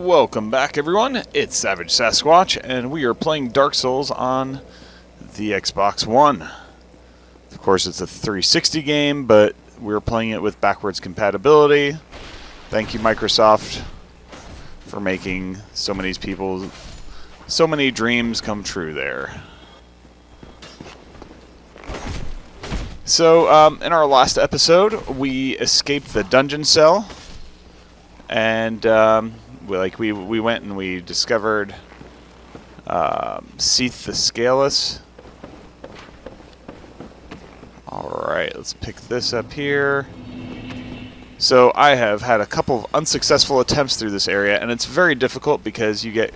Welcome back, everyone. It's Savage Sasquatch, and we are playing Dark Souls on the Xbox One. Of course, it's a 360 game, but we're playing it with backwards compatibility. Thank you, Microsoft, for making so many dreams come true there. So, in our last episode, we escaped the dungeon cell, and we went and we discovered Seath the Scaleless. Alright, let's pick this up here. So I have had a couple of unsuccessful attempts through this area, and it's very difficult because you get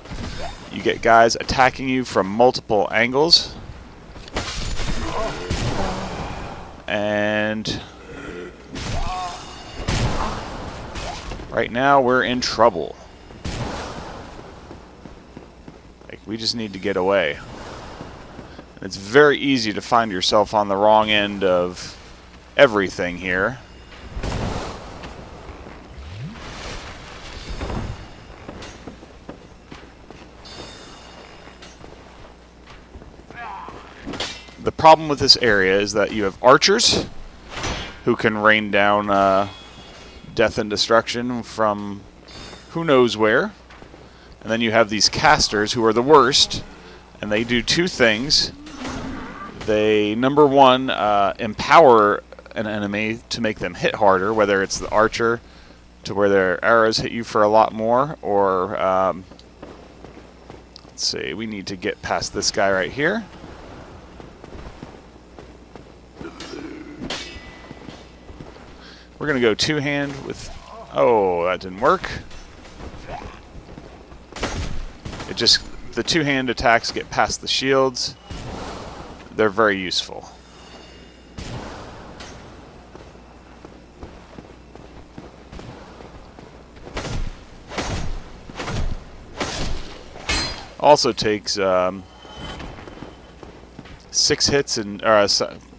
guys attacking you from multiple angles. And right now we're in trouble. We just need to get away. And it's very easy to find yourself on the wrong end of everything here. The problem with this area is that you have archers who can rain down death and destruction from who knows where. And then you have these casters who are the worst, and they do two things. They, number one, empower an enemy to make them hit harder, whether it's the archer to where their arrows hit you for a lot more, or, let's see, we need to get past this guy right here. We're going to go two-hand with... Oh, that didn't work. The two-hand attacks get past the shields. They're very useful. Also takes 6 hits and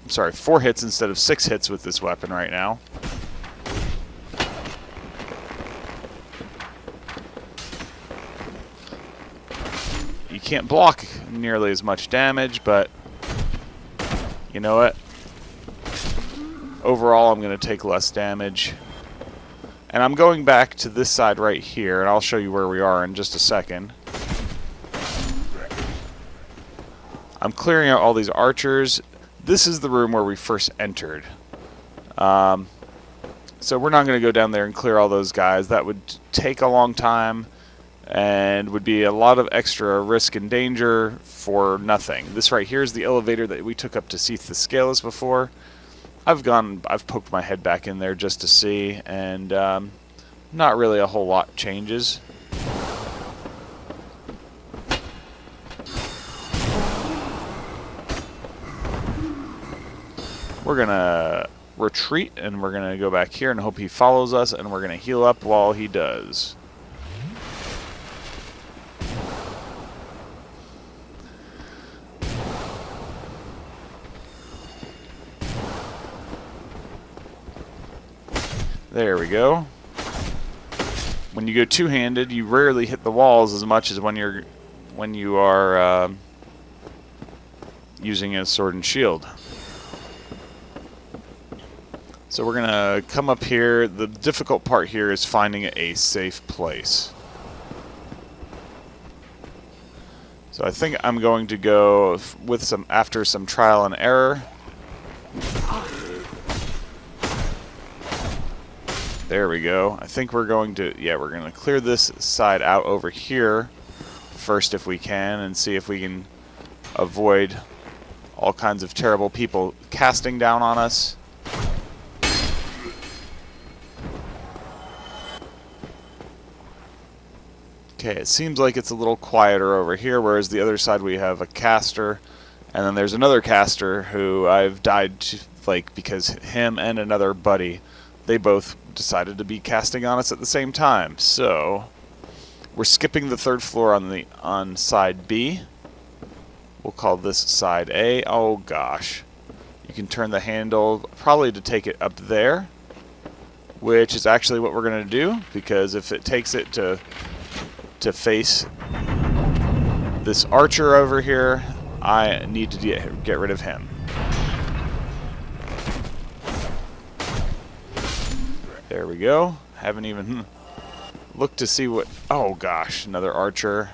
sorry, 4 hits instead of 6 hits with this weapon right now. You can't block nearly as much damage, but you know what? Overall, I'm going to take less damage. And I'm going back to this side right here, and I'll show you where we are in just a second. I'm clearing out all these archers. This is the room where we first entered. So we're not going to go down there and clear all those guys. That would take a long time and would be a lot of extra risk and danger for nothing. This right here is the elevator that we took up to Seath the Scaleless before. I've poked my head back in there just to see, and not really a whole lot changes. We're gonna retreat, and we're gonna go back here and hope he follows us, and we're gonna heal up while he does. There we go. When you go two-handed, you rarely hit the walls as much as when you are using a sword and shield. So we're gonna come up here. The difficult part here is finding a safe place. So I think I'm going to go with after some trial and error. There we go. I think we're going to clear this side out over here first if we can, and see if we can avoid all kinds of terrible people casting down on us. Okay, it seems like it's a little quieter over here, whereas the other side we have a caster, and then there's another caster who I've died to, because him and another buddy, they both decided to be casting on us at the same time. So we're skipping the third floor on side B. We'll call this side A. Oh gosh. You can turn the handle probably to take it up there, which is actually what we're going to do, because if it takes it to to face this archer over here. I need to get rid of him. There we go. Haven't even looked to see what... Oh gosh, another archer.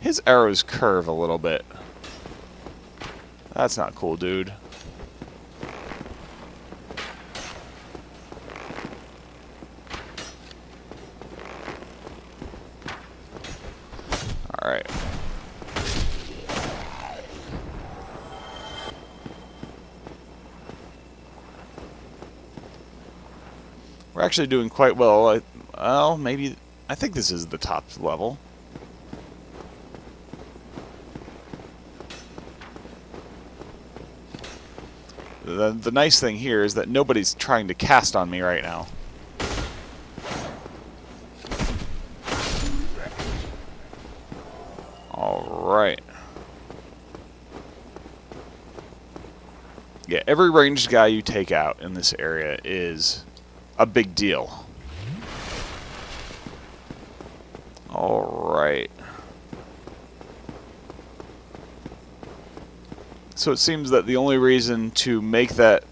His arrows curve a little bit. That's not cool, dude. Alright. We're actually doing quite well. Well, maybe... I think this is the top level. The nice thing here is that nobody's trying to cast on me right now. Alright. Yeah, every ranged guy you take out in this area is a big deal. Alright. So it seems that the only reason to make that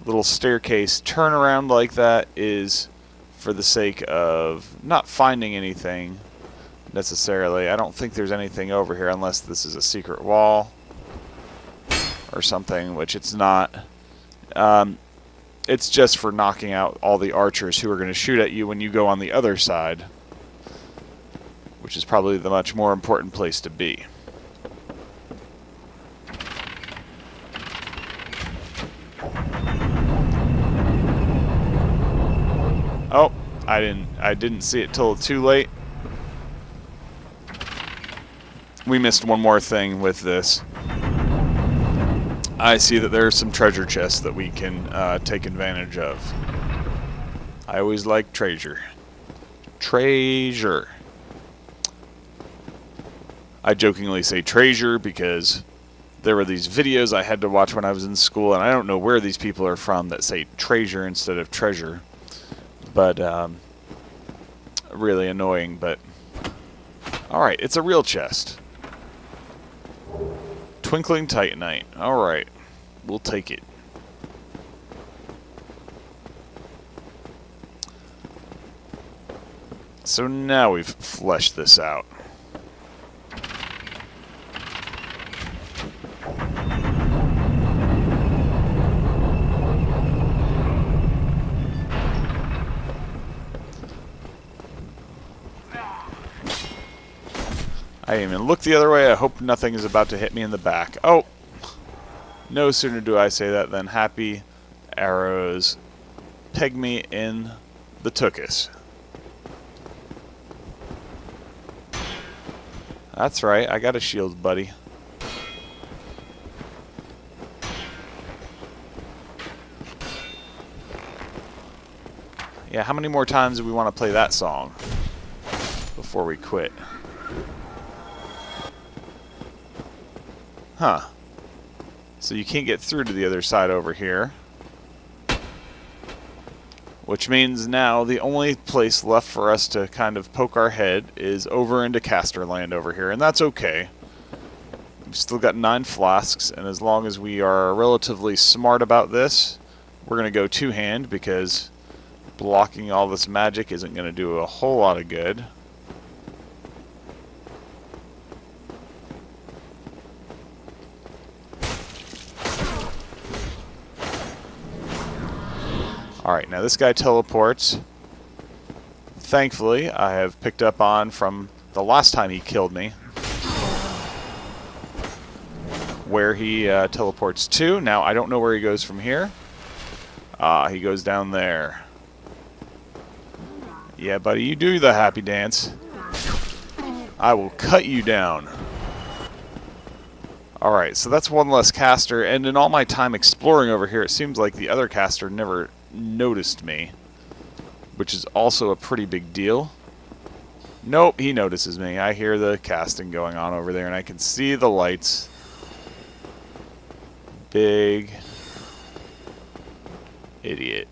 little staircase turn around like that is for the sake of not finding anything necessarily. I don't think there's anything over here unless this is a secret wall or something, which it's not. It's just for knocking out all the archers who are going to shoot at you when you go on the other side, which is probably the much more important place to be. Oh, I didn't see it till too late. We missed one more thing with this. I see that there are some treasure chests that we can take advantage of. I always like treasure. Treasure. I jokingly say treasure because there were these videos I had to watch when I was in school, and I don't know where these people are from that say treasure instead of treasure. But, really annoying, but... Alright, it's a real chest. Twinkling Titanite. Alright. We'll take it. So now we've fleshed this out. I didn't even look the other way. I hope nothing is about to hit me in the back. Oh! No sooner do I say that than happy arrows peg me in the tuchus. That's right. I got a shield, buddy. Yeah, how many more times do we want to play that song before we quit? Huh. So you can't get through to the other side over here. Which means now the only place left for us to kind of poke our head is over into caster land over here, and that's okay. We've still got 9 flasks, and as long as we are relatively smart about this, we're going to go two-hand because blocking all this magic isn't going to do a whole lot of good. Alright, now this guy teleports. Thankfully, I have picked up on from the last time he killed me where he teleports to. Now, I don't know where he goes from here. He goes down there. Yeah, buddy, you do the happy dance. I will cut you down. Alright, so that's one less caster, and in all my time exploring over here, it seems like the other caster never noticed me, which is also a pretty big deal. Nope, he notices me. I hear the casting going on over there, and I can see the lights. Big idiot.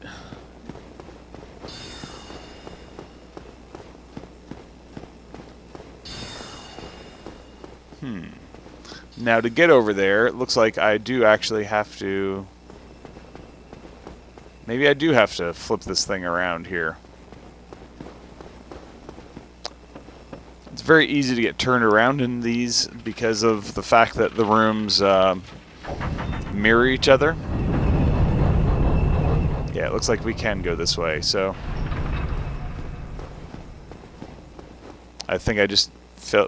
Now to get over there, it looks like I do actually have to... Maybe I do have to flip this thing around here. It's very easy to get turned around in these because of the fact that the rooms mirror each other. Yeah, it looks like we can go this way, so... I think I just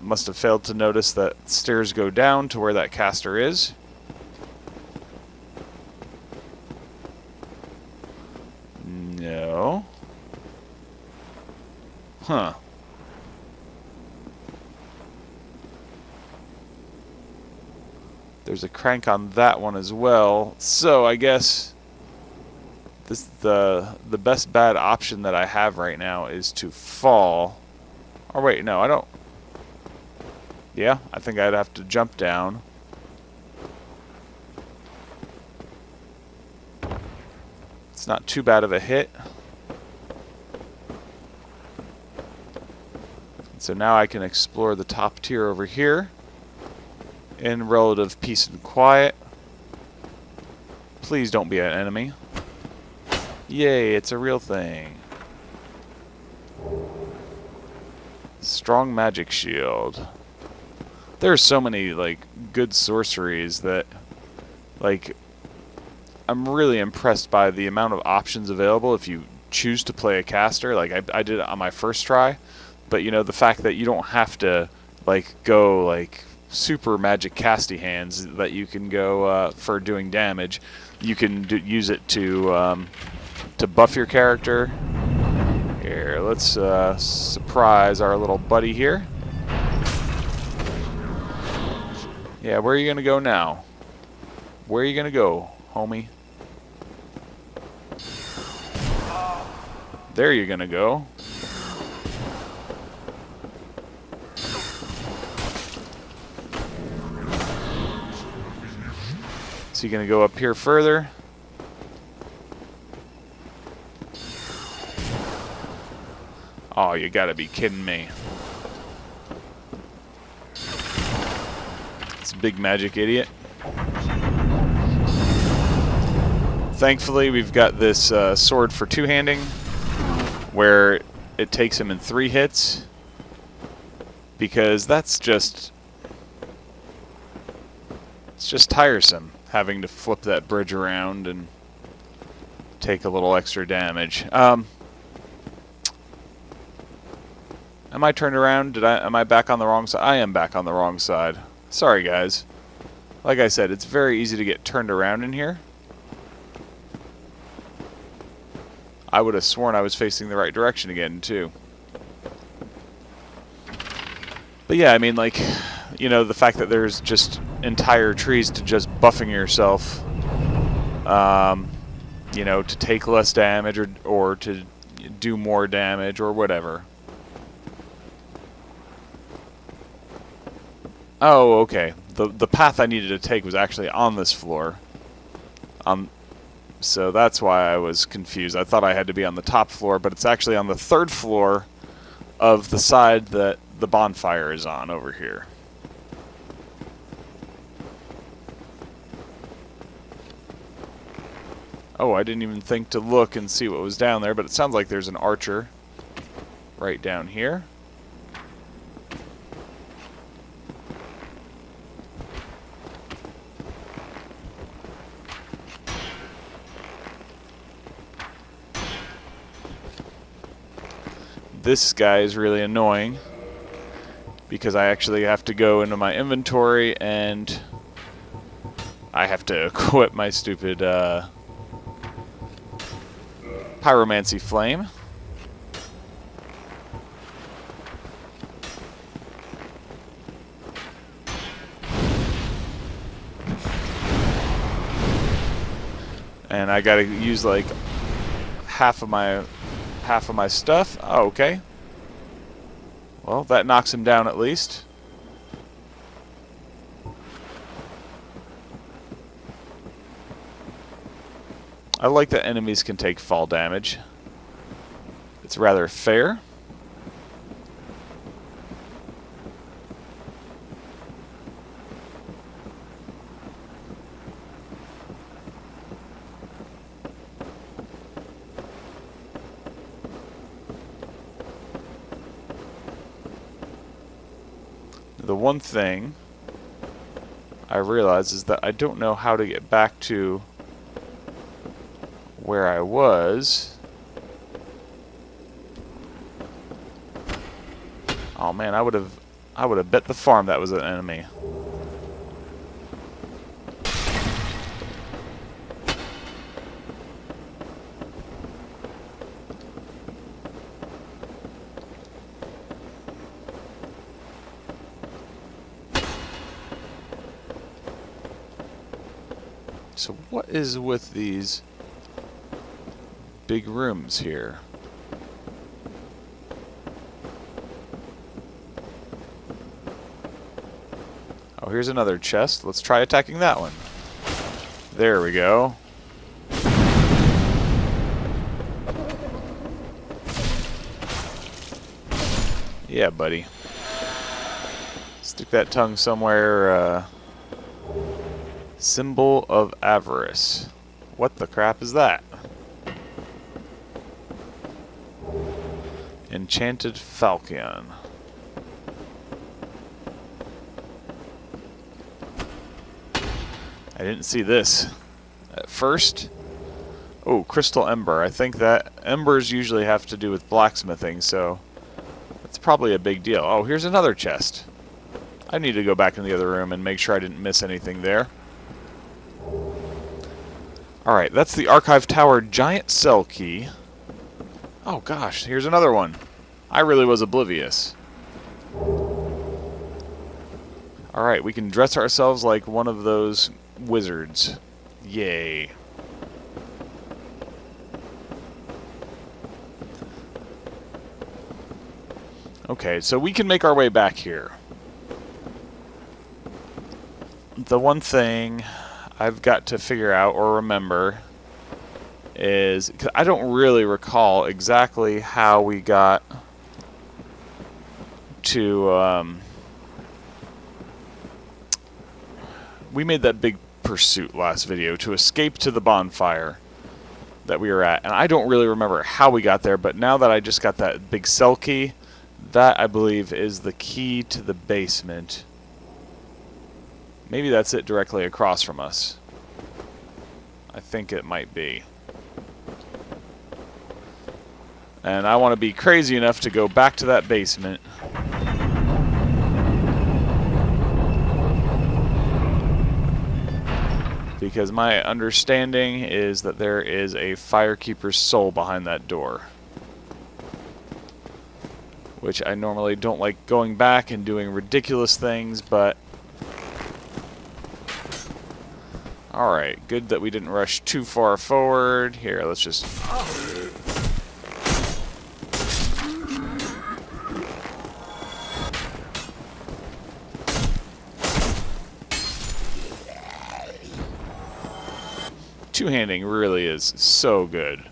must have failed to notice that stairs go down to where that caster is. No. Huh. There's a crank on that one as well. So I guess the best bad option that I have right now is to fall. Oh wait, no, I don't. Yeah, I think I'd have to jump down. It's not too bad of a hit. So now I can explore the top tier over here in relative peace and quiet. Please don't be an enemy. Yay, it's a real thing. Strong magic shield. There's so many like good sorceries that like I'm really impressed by the amount of options available if you choose to play a caster. Like I did it on my first try, but you know, the fact that you don't have to like go like super magic casty hands, that you can go for doing damage. You can use it to buff your character. Here, let's surprise our little buddy here. Yeah, where are you going to go now? Where are you going to go, homie? There you're going to go. So you're going to go up here further. Oh, you got to be kidding me. Big magic idiot. Thankfully, we've got this sword for two-handing, where it takes him in 3 hits, because that's just... it's just tiresome, having to flip that bridge around and take a little extra damage. Am I turned around? Am I back on the wrong side? I am back on the wrong side. Sorry, guys. Like I said, it's very easy to get turned around in here. I would have sworn I was facing the right direction again, too. But yeah, I mean, like, you know, the fact that there's just entire trees to just buffing yourself, you know, to take less damage or to do more damage or whatever. Oh, okay. The path I needed to take was actually on this floor. So that's why I was confused. I thought I had to be on the top floor, but it's actually on the 3rd floor of the side that the bonfire is on over here. Oh, I didn't even think to look and see what was down there, but it sounds like there's an archer right down here. This guy is really annoying because I actually have to go into my inventory and I have to equip my stupid pyromancy flame. And I gotta use like half of my stuff. Oh, okay. Well, that knocks him down at least. I like that enemies can take fall damage. It's rather fair. The one thing I realize is that I don't know how to get back to where I was. Oh man, I would have bet the farm that was an enemy. So what is with these big rooms here? Oh, here's another chest. Let's try attacking that one. There we go. Yeah, buddy. Stick that tongue somewhere. Symbol of avarice. What the crap is that? Enchanted falcon. I didn't see this at first. Oh, crystal ember. I think that embers usually have to do with blacksmithing, so that's probably a big deal. Oh, here's another chest. I need to go back in the other room and make sure I didn't miss anything there. Alright, that's the Archive Tower giant cell key. Oh gosh, here's another one. I really was oblivious. Alright, we can dress ourselves like one of those wizards. Yay. Okay, so we can make our way back here. The one thing I've got to figure out or remember is, 'cause I don't really recall exactly how we got to, we made that big pursuit last video to escape to the bonfire that we were at, and I don't really remember how we got there, but now that I just got that big cell key, that I believe is the key to the basement. Maybe that's it directly across from us. I think it might be. And I want to be crazy enough to go back to that basement. Because my understanding is that there is a firekeeper's soul behind that door. Which I normally don't like going back and doing ridiculous things, but alright, good that we didn't rush too far forward. Here, let's just... Two-handing really is so good.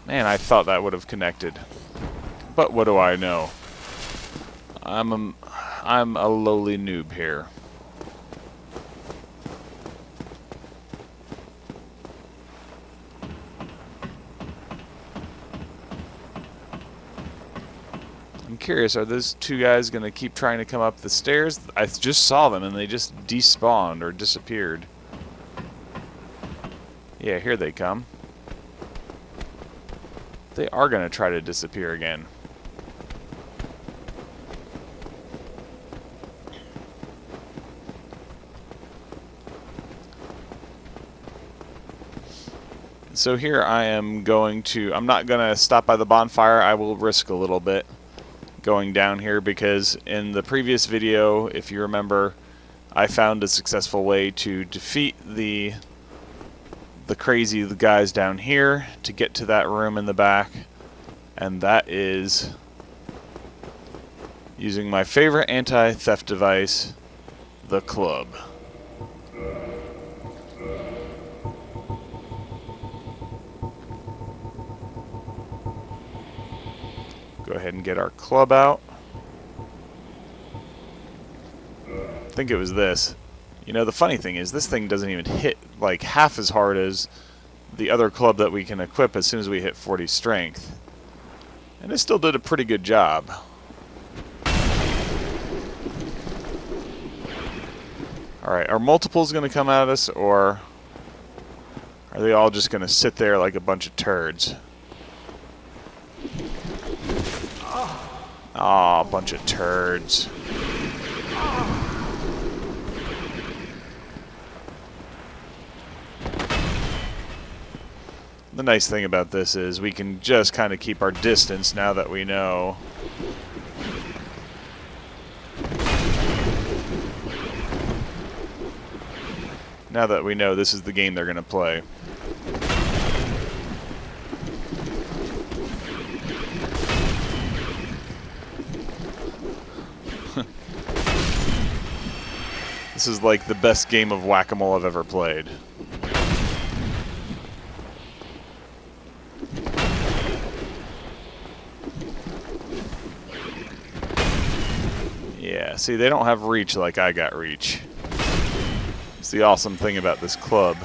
Man, I thought that would have connected. But what do I know? I'm a lowly noob here. I'm curious, are those two guys going to keep trying to come up the stairs? I just saw them and they just despawned or disappeared. Yeah, here they come. They are going to try to disappear again. So here I am going to... I'm not going to stop by the bonfire. I will risk a little bit going down here because in the previous video, if you remember, I found a successful way to defeat the crazy guys down here to get to that room in the back, and that is using my favorite anti-theft device, the club. Go ahead and get our club out. I think it was this. You know, the funny thing is this thing doesn't even hit like half as hard as the other club that we can equip as soon as we hit 40 strength. And it still did a pretty good job. Alright, are multiples going to come at us, or are they all just going to sit there like a bunch of turds? Aw, a bunch of turds. The nice thing about this is we can just kind of keep our distance now that we know. Now that we know this is the game they're going to play. This is like the best game of whack-a-mole I've ever played. Yeah, see, they don't have reach like I got reach. It's the awesome thing about this club.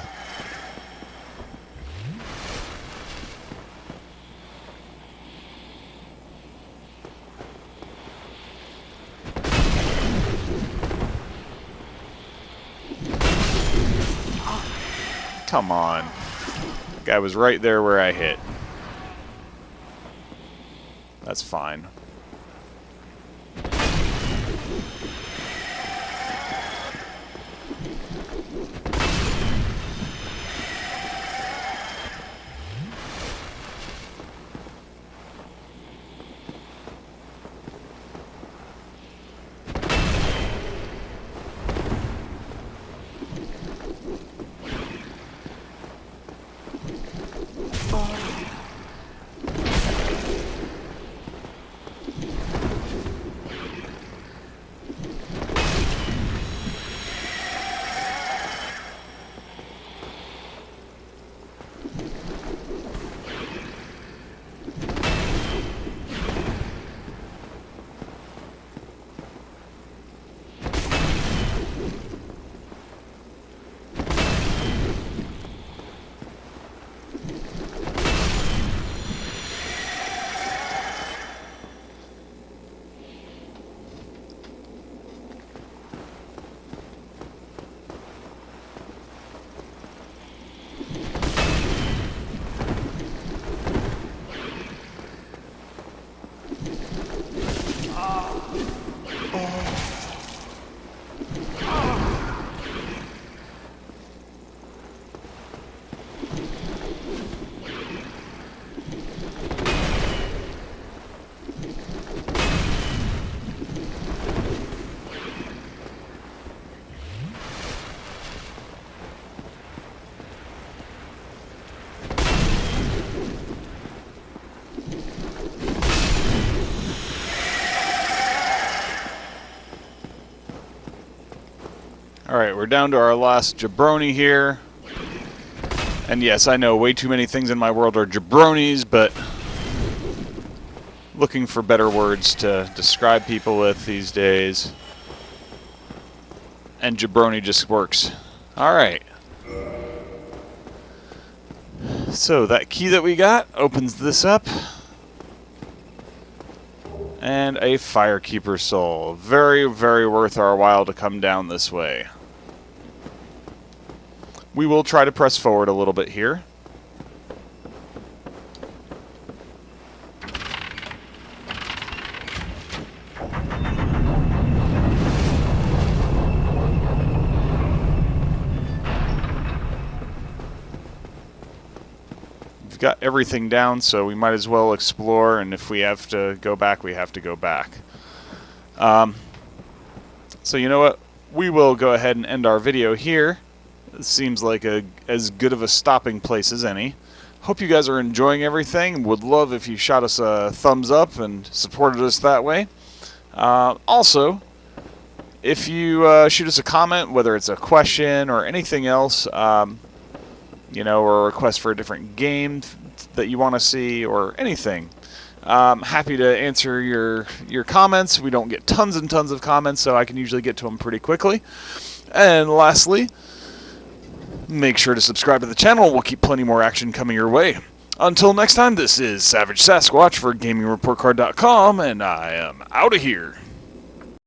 Come on. The guy was right there where I hit. That's fine. Alright, we're down to our last jabroni here. And yes, I know way too many things in my world are jabronis, but looking for better words to describe people with these days. And jabroni just works. Alright. So that key that we got opens this up. And a Firekeeper soul. Very, very worth our while to come down this way. We will try to press forward a little bit here. We've got everything down, so we might as well explore, and if we have to go back, we have to go back. So you know what? We will go ahead and end our video here. It seems like as good of a stopping place as any. Hope you guys are enjoying everything. Would love if you shot us a thumbs up and supported us that way. Also, if you shoot us a comment, whether it's a question or anything else, you know, or a request for a different game that you want to see or anything, Happy to answer your comments. We don't get tons and tons of comments, so I can usually get to them pretty quickly. And lastly, make sure to subscribe to the channel. We'll keep plenty more action coming your way. Until next time, this is Savage Sasquatch for GamingReportCard.com, and I am out of here.